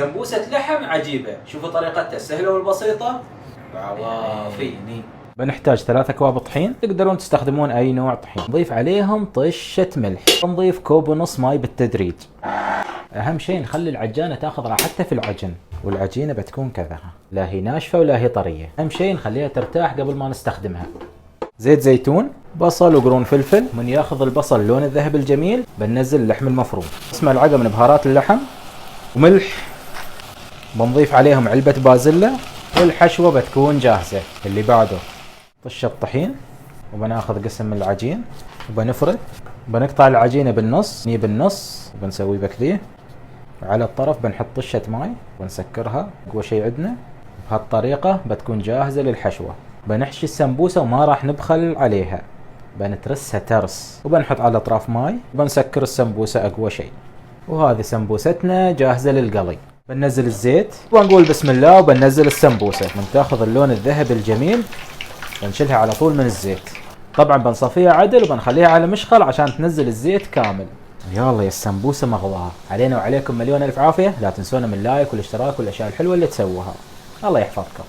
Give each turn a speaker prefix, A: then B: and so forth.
A: سمبوسة لحم عجيبة، شوفوا طريقتها سهلة والبسيطة. عوافي.
B: بنحتاج 3 أكواب طحين، تقدرون تستخدمون أي نوع طحين. نضيف عليهم طشة ملح، نضيف 1.5 كوب ماي بالتدريج. أهم شيء نخلي العجانة تاخذ راحتها في العجن، والعجينة بتكون كذا، لا هي ناشفة ولا هي طرية. أهم شيء نخليها ترتاح قبل ما نستخدمها. زيت زيتون، بصل وقرون فلفل. من ياخذ البصل لون الذهب الجميل بننزل اللحم المفروم، نص ملعقة من بهارات اللحم وملح. بنضيف عليهم علبة بازلة والحشوة بتكون جاهزة. اللي بعده طشة طحين، وبناخذ قسم من العجين وبنفرد. بنقطع العجينة بالنص، بالنص وبنسوي بكذي. على الطرف بنحط طشة ماي ونسكرها أقوى شيء عندنا. بهالطريقة بتكون جاهزة للحشوة. بنحشي السمبوسة وما راح نبخل عليها، بنترسها ترس وبنحط على اطراف ماي وبنسكر السمبوسة أقوى شيء. وهذه سمبوستنا جاهزة للقلي. بننزل الزيت ونقول بسم الله وبننزل السمبوسة. من تاخذ اللون الذهبي الجميل بنشيلها على طول من الزيت. طبعا بنصفيها عدل وبنخليها على مشخل عشان تنزل الزيت كامل. يلا يا السمبوسة مغلاة. علينا وعليكم مليون ألف عافية. لا تنسونا من اللايك والاشتراك والأشياء الحلوة اللي تسووها. الله يحفظكم.